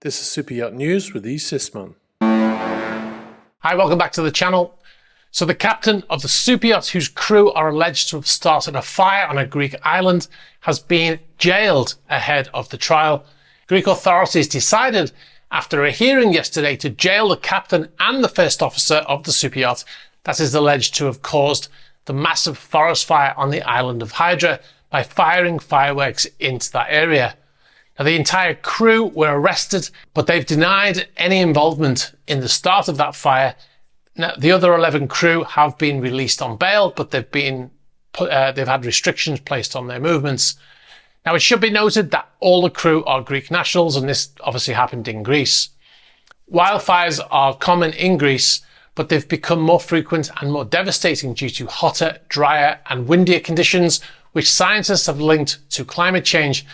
This is Super Yacht News with E. Sisman. Hi, welcome back to the channel. So the captain of the Superyacht, whose crew are alleged to have started a fire on a Greek island, has been jailed ahead of the trial. Greek authorities decided after a hearing yesterday to jail the captain and the first officer of the Superyacht that is alleged to have caused the massive forest fire on the island of Hydra by firing fireworks into that area. Now, the entire crew were arrested, but they've denied any involvement in the start of that fire. Now, the other 11 crew have been released on bail, but they've had restrictions placed on their movements. Now, it should be noted that all the crew are Greek nationals, and this obviously happened in Greece. Wildfires are common in Greece, but they've become more frequent and more devastating due to hotter, drier, and windier conditions, which scientists have linked to climate change.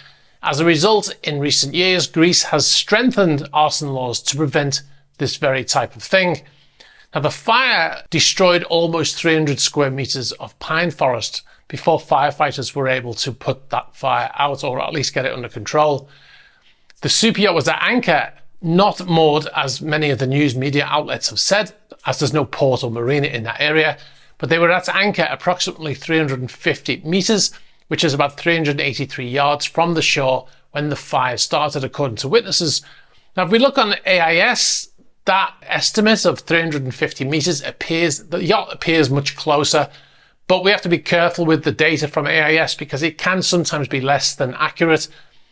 As a result, in recent years, Greece has strengthened arson laws to prevent this very type of thing. Now, the fire destroyed almost 300 square meters of pine forest before firefighters were able to put that fire out, or at least get it under control. The Superyacht was at anchor, not moored, as many of the news media outlets have said, as there's no port or marina in that area, but they were at anchor approximately 350 meters, which is about 383 yards from the shore when the fire started, according to witnesses. Now, if we look on AIS, that estimate of 350 meters the yacht appears much closer, but we have to be careful with the data from AIS because it can sometimes be less than accurate,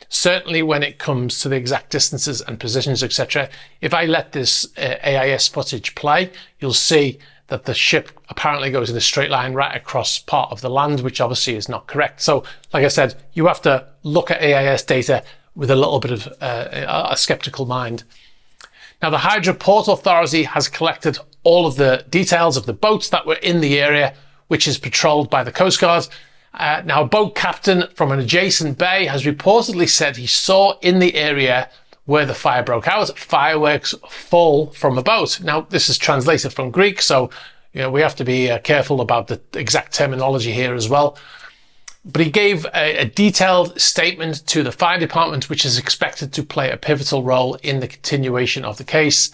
certainly when it comes to the exact distances and positions, etc. If I let this AIS footage play, you'll see that the ship apparently goes in a straight line right across part of the land, which obviously is not correct. So, like I said, you have to look at AIS data with a little bit of a skeptical mind. Now, the Hydra Port Authority has collected all of the details of the boats that were in the area, which is patrolled by the Coast Guard. Now, a boat captain from an adjacent bay has reportedly said he saw in the area where the fire broke out, fireworks fall from a boat. Now, this is translated from Greek, so we have to be careful about the exact terminology here as well. But he gave a detailed statement to the fire department, which is expected to play a pivotal role in the continuation of the case.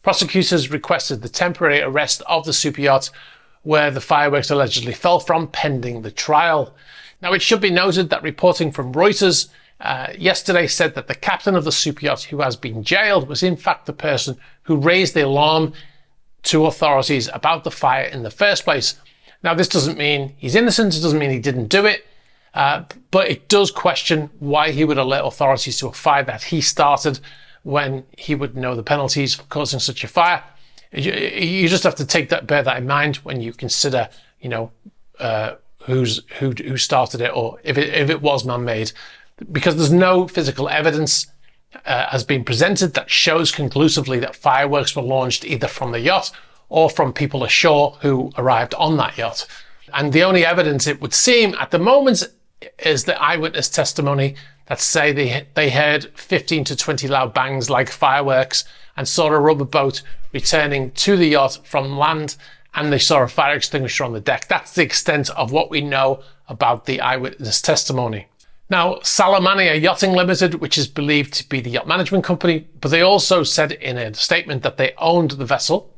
Prosecutors requested the temporary arrest of the Superyacht, where the fireworks allegedly fell from, pending the trial. Now, it should be noted that reporting from Reuters yesterday said that the captain of the Superyacht, who has been jailed, was in fact the person who raised the alarm to authorities about the fire in the first place. Now, this doesn't mean he's innocent. It doesn't mean he didn't do it. But it does question why he would alert authorities to a fire that he started when he would know the penalties for causing such a fire. You just have to bear that in mind when you consider, who started it, or if it was man-made. Because there's no physical evidence has been presented that shows conclusively that fireworks were launched either from the yacht or from people ashore who arrived on that yacht. And the only evidence, it would seem, at the moment is the eyewitness testimony that say they heard 15 to 20 loud bangs like fireworks and saw a rubber boat returning to the yacht from land, and they saw a fire extinguisher on the deck. That's the extent of what we know about the eyewitness testimony. Now, Salam Mania Yachting Limited, which is believed to be the yacht management company, but they also said in a statement that they owned the vessel.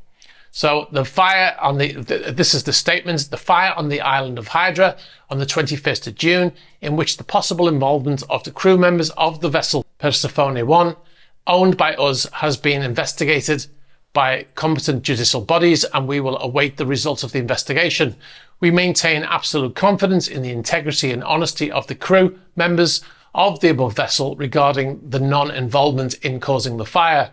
So the fire on this is the statement, the fire on the island of Hydra on the 21st of June, in which the possible involvement of the crew members of the vessel Persephone 1, owned by us, has been investigated by competent judicial bodies, and we will await the results of the investigation. We maintain absolute confidence in the integrity and honesty of the crew members of the above vessel regarding the non-involvement in causing the fire.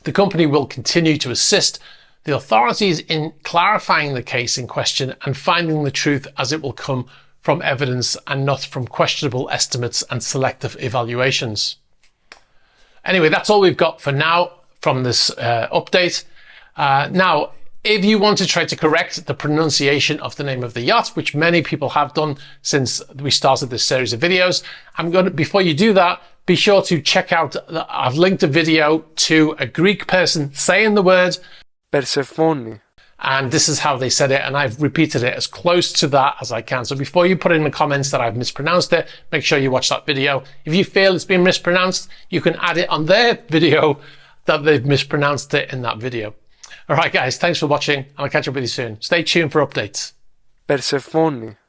The company will continue to assist the authorities in clarifying the case in question and finding the truth as it will come from evidence and not from questionable estimates and selective evaluations. Anyway, that's all we've got for now from this update. Now, if you want to try to correct the pronunciation of the name of the yacht, which many people have done since we started this series of videos, before you do that, be sure to check out, I've linked a video to a Greek person saying the word Persephone. And this is how they said it, and I've repeated it as close to that as I can. So before you put in the comments that I've mispronounced it, make sure you watch that video. If you feel it's been mispronounced, you can add it on their video that they've mispronounced it in that video. All right, guys, thanks for watching, and I'll catch up with you soon. Stay tuned for updates. Persephone.